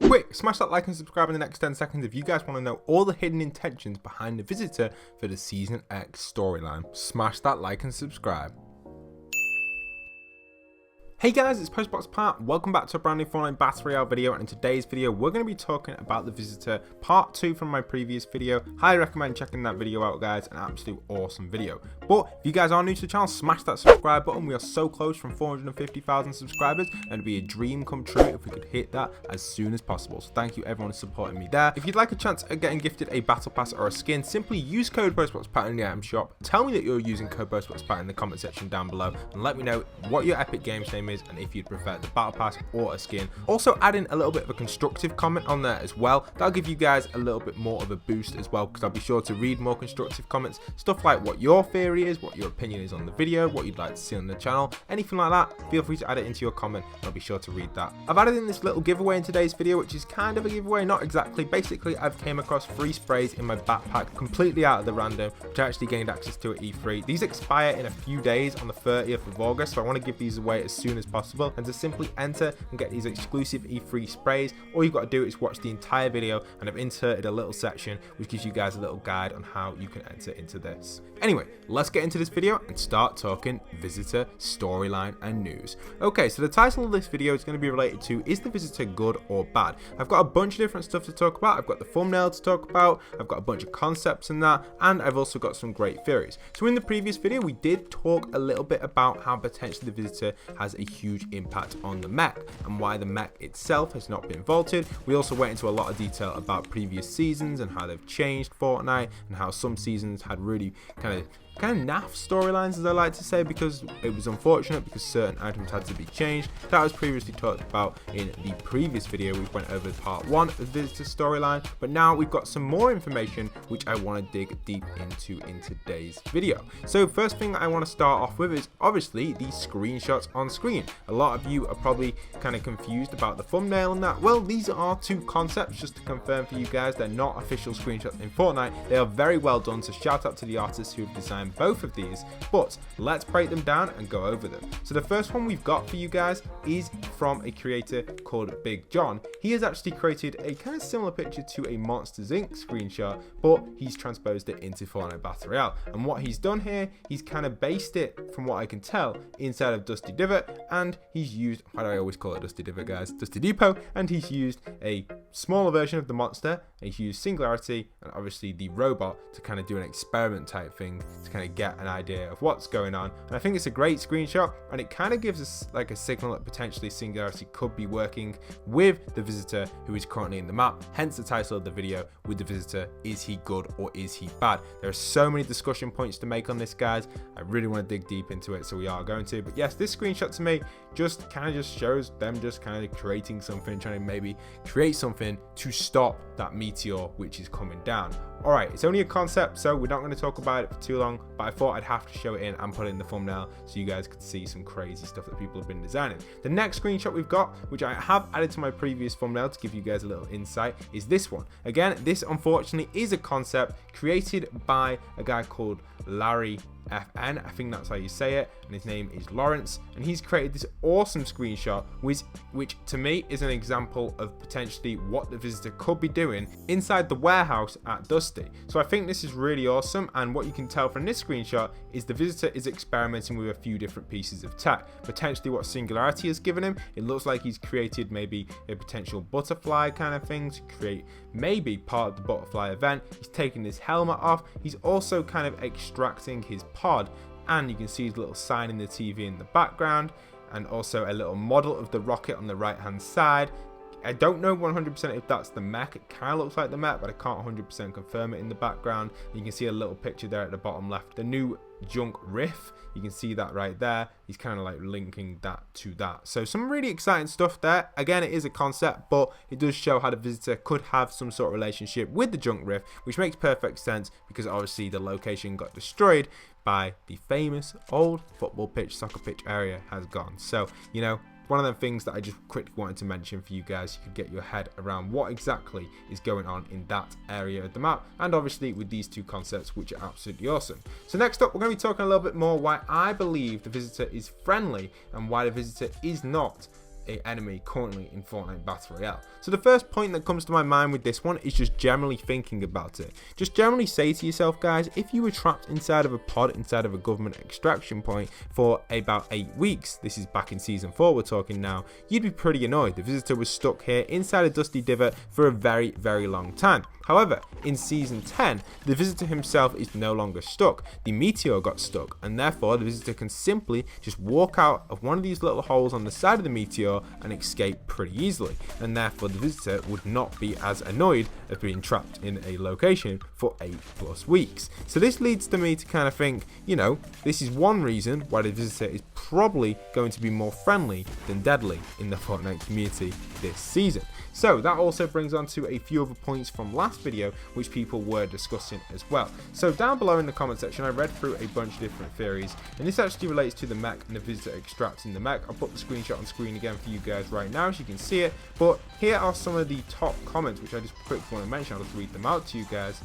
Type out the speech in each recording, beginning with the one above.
Quick, smash that like and subscribe in the next 10 seconds if you guys want to know all the hidden intentions behind the visitor for the Season X storyline. Smash that like and subscribe. Hey guys, it's Postbox Pat. Welcome back to a brand new Fortnite Battle Royale video, and in today's video we're going to be talking about the visitor part 2 from my previous video. Highly recommend checking that video out guys, an absolute awesome video. But if you guys are new to the channel, smash that subscribe button. We are so close from 450,000 subscribers, and it'd be a dream come true if we could hit that as soon as possible. So thank you everyone for supporting me there. If you'd like a chance at getting gifted a battle pass or a skin, simply use code PostboxPat in the item shop. Tell me that you're using code PostboxPat in the comment section down below, and let me know what your Epic Games name is and if you'd prefer the battle pass or a skin. Also add in a little bit of a constructive comment on there as well. That'll give you guys a little bit more of a boost as well, because I'll be sure to read more constructive comments, stuff like what your theory is, what your opinion is on the video, what you'd like to see on the channel, anything like that. Feel free to add it into your comment and I'll be sure to read that. I've added in this little giveaway in today's video, which is kind of a giveaway, not exactly. Basically I've came across 3 sprays in my backpack completely out of the random, which I actually gained access to at E3. These expire in a few days on the 30th of August, so I want to give these away as soon as possible. And to simply enter and get these exclusive E3 sprays, all you've got to do is watch the entire video, and I've inserted a little section which gives you guys a little guide on how you can enter into this. Anyway, let's get into this video and start talking visitor, storyline and news. Okay, so the title of this video is going to be related to, is the visitor good or bad? I've got a bunch of different stuff to talk about. I've got the thumbnail to talk about, I've got a bunch of concepts in that, and I've also got some great theories. So in the previous video we did talk a little bit about how potentially the visitor has a huge impact on the mech and why the mech itself has not been vaulted. We also went into a lot of detail about previous seasons and how they've changed Fortnite, and how some seasons had really kind of naff storylines, as I like to say, because it was unfortunate because certain items had to be changed. That was previously talked about in the previous video. We went over part 1 of the visitor storyline, but now we've got some more information which I want to dig deep into in today's video. So first thing I want to start off with is obviously the screenshots on screen. A lot of you are probably kind of confused about the thumbnail and that. Well, these are 2 concepts, just to confirm for you guys. They're not official screenshots in Fortnite. They are very well done, so shout out to the artists who have designed both of these, but let's break them down and go over them. So the first one we've got for you guys is from a creator called Big John. He has actually created a kind of similar picture to a Monsters Inc. screenshot, but he's transposed it into Fortnite Battle Royale. And what he's done here, he's kind of based it, from what I can tell, inside of Dusty Divot, and he's used, why do I always call it Dusty Divot guys? Dusty Depot, and he's used a smaller version of the monster, and he's used Singularity and obviously the robot to kind of do an experiment type thing to kind of get an idea of what's going on. And I think it's a great screenshot, and it kind of gives us like a signal that potentially Singularity could be working with the visitor who is currently in the map, hence the title of the video, with the visitor, is he good or is he bad? There are so many discussion points to make on this guys. I really want to dig deep into it, so we are going to. But yes, this screenshot to me just kind of just shows them just kind of creating something, trying to maybe create something to stop that meteor which is coming down. Alright, it's only a concept, so we're not going to talk about it for too long, but I thought I'd have to show it in and put it in the thumbnail so you guys could see some crazy stuff that people have been designing. The next screenshot we've got, which I have added to my previous thumbnail to give you guys a little insight, is this one. Again, this unfortunately is a concept created by a guy called Larry FN, I think that's how you say it, and his name is Lawrence, and he's created this awesome screenshot which to me is an example of potentially what the visitor could be doing inside the warehouse at Dusty. So I think this is really awesome, and what you can tell from this screenshot is the visitor is experimenting with a few different pieces of tech, potentially what Singularity has given him. It looks like he's created maybe a potential butterfly kind of thing to create maybe part of the butterfly event. He's taking his helmet off, he's also kind of extracting his pod, and you can see his little sign in the TV in the background, and also a little model of the rocket on the right hand side. I don't know 100% if that's the mech. It kind of looks like the mech, but I can't 100% confirm it in the background. You can see a little picture there at the bottom left, the new junk riff. You can see that right there. He's kind of like linking that to that. So some really exciting stuff there. Again, it is a concept, but it does show how the visitor could have some sort of relationship with the junk riff, which makes perfect sense because obviously the location got destroyed by the famous old football pitch, soccer pitch area has gone. So, you know, one of the things that I just quickly wanted to mention for you guys, you could get your head around what exactly is going on in that area of the map, and obviously with these 2 concepts, which are absolutely awesome. So next up, we're going to be talking a little bit more why I believe the visitor is friendly and why the visitor is not an enemy currently in Fortnite Battle Royale. So the first point that comes to my mind with this one is just generally thinking about it. Just generally say to yourself, guys, if you were trapped inside of a pod, inside of a government extraction point for about 8 weeks, this is back in season 4 we're talking now, you'd be pretty annoyed. The visitor was stuck here inside a dusty divot for a very, very long time. However, in season 10, the visitor himself is no longer stuck. The meteor got stuck, and therefore the visitor can simply just walk out of one of these little holes on the side of the meteor and escape pretty easily. And therefore the visitor would not be as annoyed of being trapped in a location for 8+ weeks. So this leads to me to kind of think, this is one reason why the visitor is probably going to be more friendly than deadly in the Fortnite community this season. So that also brings on to a few other points from last video which people were discussing as well. So down below in the comment section I read through a bunch of different theories, and this actually relates to the mech and the visitor extracting the mech. I'll put the screenshot on screen again for you guys right now so you can see it, but here are some of the top comments which I just quickly want to mention. I'll just read them out to you guys.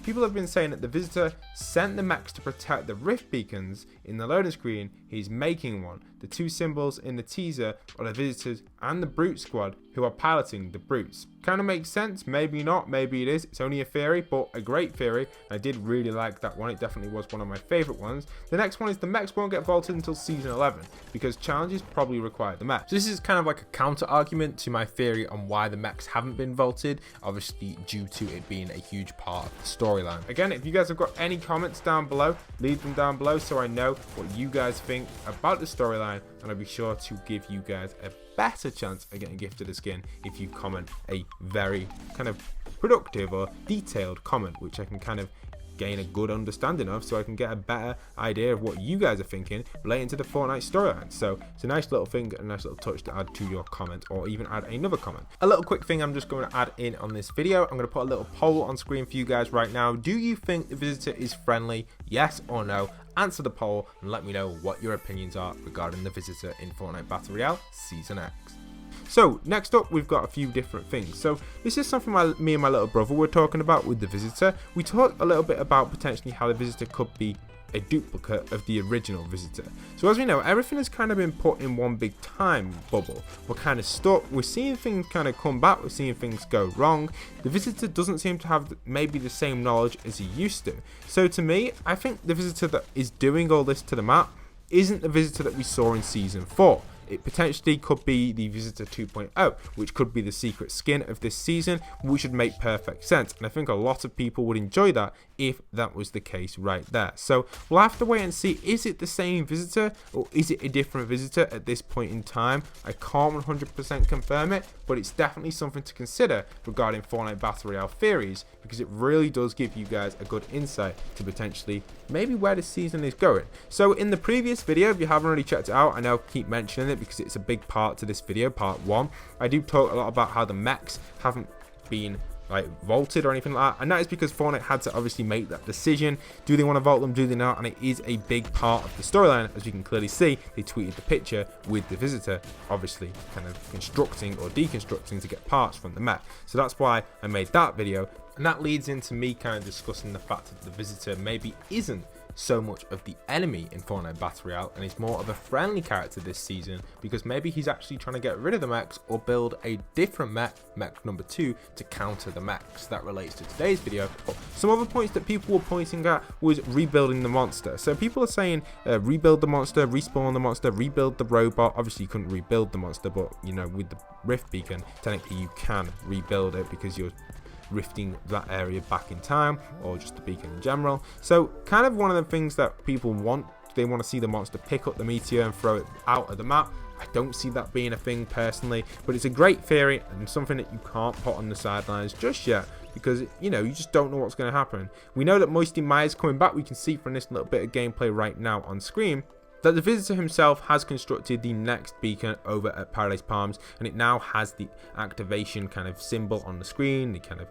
People have been saying that the visitor sent the mechs to protect the rift beacons. In the loading screen he's making one. The two symbols in the teaser are the visitors and the brute squad who are piloting the brutes. Kind of makes sense, maybe not, maybe it is. It's only a theory, but a great theory. I did really like that one. It definitely was one of my favorite ones. The next one is the mechs won't get vaulted until season 11 because challenges probably require the mechs. So this is kind of like a counter argument to my theory on why the mechs haven't been vaulted, obviously due to it being a huge part of the storyline. Again, if you guys have got any comments down below, leave them down below so I know what you guys think about the storyline, and I'll be sure to give you guys a better chance of getting gifted a skin if you comment a very kind of productive or detailed comment, which I can kind of gain a good understanding of, so I can get a better idea of what you guys are thinking relating to the Fortnite storyline. So it's a nice little thing, a nice little touch to add to your comment, or even add another comment. A little quick thing I'm just going to add in on this video. I'm going to put a little poll on screen for you guys right now. Do you think the visitor is friendly? Yes or no? Answer the poll and let me know what your opinions are regarding the visitor in Fortnite Battle Royale Season X. So next up we've got a few different things. So this is something me and my little brother were talking about with the visitor. We talked a little bit about potentially how the visitor could be a duplicate of the original visitor. So as we know, everything has kind of been put in one big time bubble. We're kind of stuck. We're seeing things kind of come back. We're seeing things go wrong. The visitor doesn't seem to have maybe the same knowledge as he used to. So to me, I think the visitor that is doing all this to the map isn't the visitor that we saw in season 4. It potentially could be the Visitor 2.0, which could be the secret skin of this season, which would make perfect sense. And I think a lot of people would enjoy that if that was the case right there. So we'll have to wait and see, is it the same visitor or is it a different visitor at this point in time? I can't 100% confirm it, but it's definitely something to consider regarding Fortnite Battle Royale theories, because it really does give you guys a good insight to potentially maybe where the season is going. So in the previous video, if you haven't already checked it out, I know I keep mentioning it because it's a big part to this video, part 1. I do talk a lot about how the mechs haven't been like vaulted or anything like that, and that is because Fortnite had to obviously make that decision. Do they want to vault them, do they not? And it is a big part of the storyline. As you can clearly see, they tweeted the picture with the visitor obviously kind of constructing or deconstructing to get parts from the mech. So that's why I made that video, and that leads into me kind of discussing the fact that the visitor maybe isn't so much of the enemy in Fortnite Battle Royale and is more of a friendly character this season, because maybe he's actually trying to get rid of the mechs or build a different mech number 2 to counter the mechs. That relates to today's video. But some other points that people were pointing at was rebuilding the monster. So people are saying rebuild the monster, respawn the monster, rebuild the robot. Obviously you couldn't rebuild the monster, but with the rift beacon technically you can rebuild it because you're rifting that area back in time, or just the beacon in general. So kind of one of the things that people want, they want to see the monster pick up the meteor and throw it out of the map. I don't see that being a thing personally, but it's a great theory and something that you can't put on the sidelines just yet, because you just don't know what's going to happen. We know that Moisty Myers coming back. We can see from this little bit of gameplay right now on screen that the visitor himself has constructed the next beacon over at Paradise Palms, and it now has the activation kind of symbol on the screen, the kind of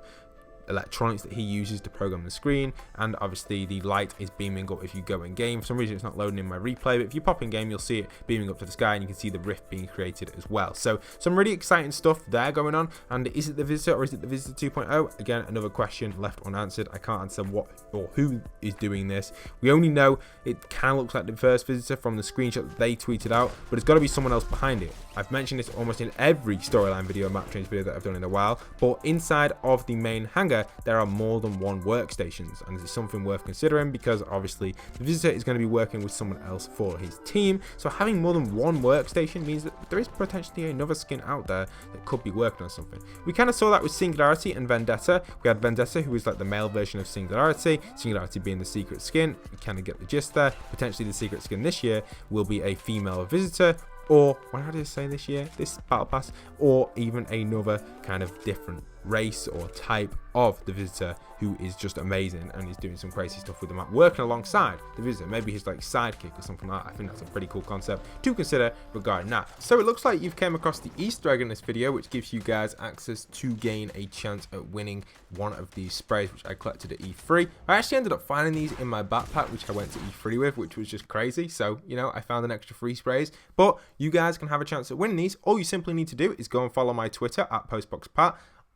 electronics that he uses to program the screen, and obviously the light is beaming up if you go in game. For some reason it's not loading in my replay, but if you pop in game you'll see it beaming up to the sky, and you can see the rift being created as well. So some really exciting stuff there going on. And is it the Visitor or is it the Visitor 2.0? Again, another question left unanswered. I can't answer what or who is doing this. We only know it kind of looks like the first Visitor from the screenshot that they tweeted out, but it's got to be someone else behind it. I've mentioned this almost in every storyline video and map change video that I've done in a while, but inside of the main hangar there are more than one workstations, and it's something worth considering because obviously the Visitor is going to be working with someone else for his team. So having more than one workstation means that there is potentially another skin out there that could be working on something. We kind of saw that with Singularity and Vendetta. We had Vendetta, who was like the male version of Singularity, Singularity being the secret skin. We kind of get the gist there. Potentially the secret skin this year will be a female Visitor, or what did I say this year, this battle pass, or even another kind of different race or type of the Visitor who is just amazing and is doing some crazy stuff with the map, working alongside the Visitor, maybe his like sidekick or something like that. I think that's a pretty cool concept to consider regarding that. So it looks like you've came across the Easter egg in this video, which gives you guys access to gain a chance at winning one of these sprays, which I collected at E3. I actually ended up finding these in my backpack, which I went to E3 with, which was just crazy. So, you know, I found an extra 3 sprays, but you guys can have a chance at winning these. All you simply need to do is go and follow my Twitter at postboxpat,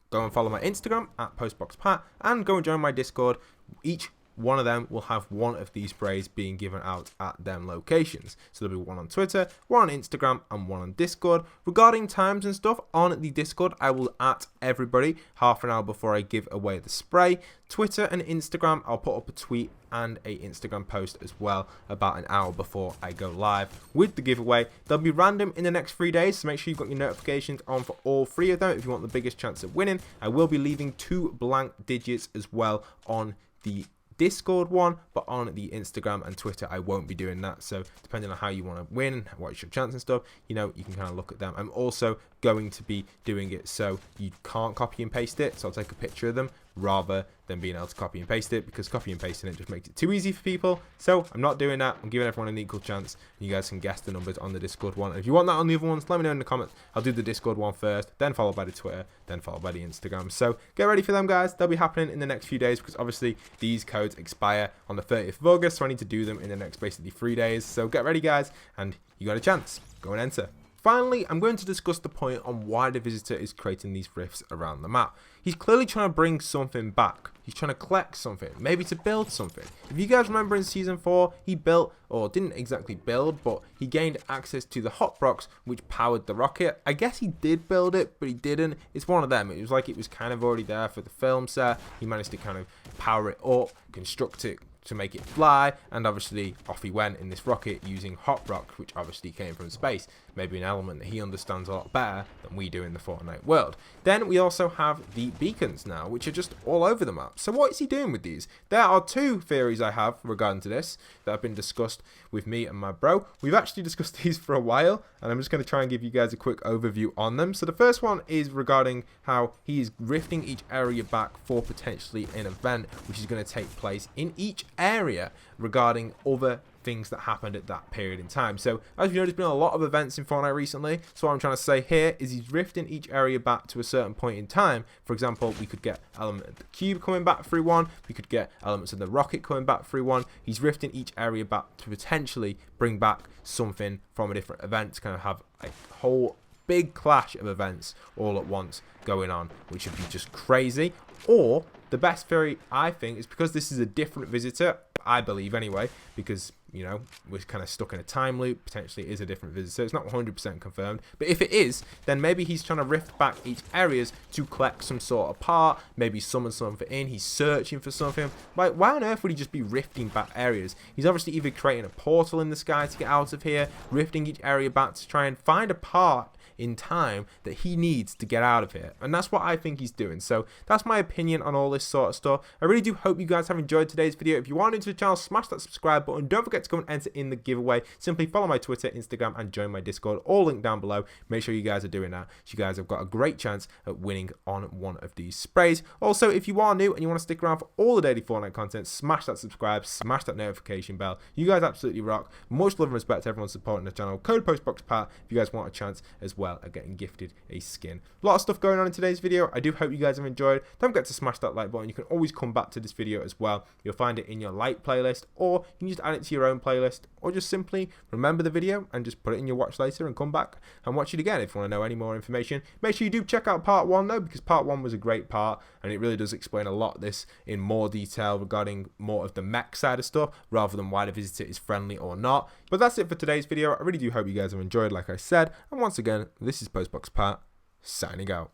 go and follow my Instagram at postboxpat, and go and join my Discord. Each one of them will have one of these sprays being given out at them locations. So there'll be one on Twitter, one on Instagram, and one on Discord. Regarding times and stuff, on the Discord, I will at everybody half an hour before I give away the spray. Twitter and Instagram, I'll put up a tweet and a Instagram post as well about an hour before I go live with the giveaway. They'll be random in the next 3 days, so make sure you've got your notifications on for all 3 of them if you want the biggest chance of winning. I will be leaving 2 blank digits as well on the Discord one, but on the Instagram and Twitter I won't be doing that. So depending on how you want to win, what's your chance and stuff, you know, you can kind of look at them. I'm also going to be doing it so you can't copy and paste it, so I'll take a picture of them rather than being able to copy and paste it, because copy and pasting it just makes it too easy for people. So I'm not doing that. I'm giving everyone an equal chance. You guys can guess the numbers on the Discord one. And if you want that on the other ones, let me know in the comments. I'll do the Discord one first, then followed by the Twitter, then followed by the Instagram. So get ready for them, guys. They'll be happening in the next few days, because obviously these codes expire on the 30th of August, so I need to do them in the next basically 3 days. So get ready, guys, and you got a chance. Go and enter. Finally, I'm going to discuss the point on why the Visitor is creating these rifts around the map. He's clearly trying to bring something back. He's trying to collect something, maybe to build something. If you guys remember in Season 4, he built, or didn't exactly build, but he gained access to the hot box, which powered the rocket. I guess he did build it, but he didn't. It's one of them. It was like it was kind of already there for the film set. He managed to kind of power it up, construct it to make it fly, and obviously off he went in this rocket using hot rock, which obviously came from space. Maybe an element that he understands a lot better than we do in the Fortnite world. Then we also have the beacons now, which are just all over the map. So what is he doing with these? There are 2 theories I have regarding to this that have been discussed with me and my bro. We've actually discussed these for a while, and I'm just going to try and give you guys a quick overview on them. So the first one is regarding how he is rifting each area back for potentially an event which is going to take place in each area regarding other things that happened at that period in time. So as you know, there's been a lot of events in Fortnite recently, so what I'm trying to say here is he's rifting each area back to a certain point in time. For example, we could get element of the cube coming back through one, we could get elements of the rocket coming back through one. He's rifting each area back to potentially bring back something from a different event to kind of have a whole big clash of events all at once going on, which would be just crazy. Or the best theory, I think, is because this is a different Visitor, I believe anyway, because, you know, we're kind of stuck in a time loop. Potentially it is a different Visitor. It's not 100% confirmed, but if it is, then maybe he's trying to rift back each areas to collect some sort of part, maybe summon something in. He's searching for something. Like, why on earth would he just be rifting back areas? He's obviously either creating a portal in the sky to get out of here, rifting each area back to try and find a part in time that he needs to get out of here, and that's what I think he's doing. So that's my opinion on all this sort of stuff. I really do hope you guys have enjoyed today's video. If you are new to the channel, smash that subscribe button. Don't forget to go and enter in the giveaway. Simply follow my Twitter, Instagram, and join my Discord, all linked down below. Make sure you guys are doing that, so you guys have got a great chance at winning on one of these sprays. Also, if you are new and you want to stick around for all the daily Fortnite content, smash that subscribe, smash that notification bell. You guys absolutely rock. Much love and respect to everyone supporting the channel. Code postboxpat if you guys want a chance as well. well as getting gifted a skin. A lot of stuff going on in today's video. I do hope you guys have enjoyed. Don't forget to smash that like button. You can always come back to this video as well. You'll find it in your like playlist, or you can just add it to your own playlist, or just simply remember the video and just put it in your watch later and come back and watch it again if you want to know any more information. Make sure you do check out part 1 though, because part 1 was a great part and it really does explain a lot of this in more detail regarding more of the mech side of stuff rather than why the visitor is friendly or not. But that's it for today's video. I really do hope you guys have enjoyed, like I said, and once again, this is Postbox Pat signing out.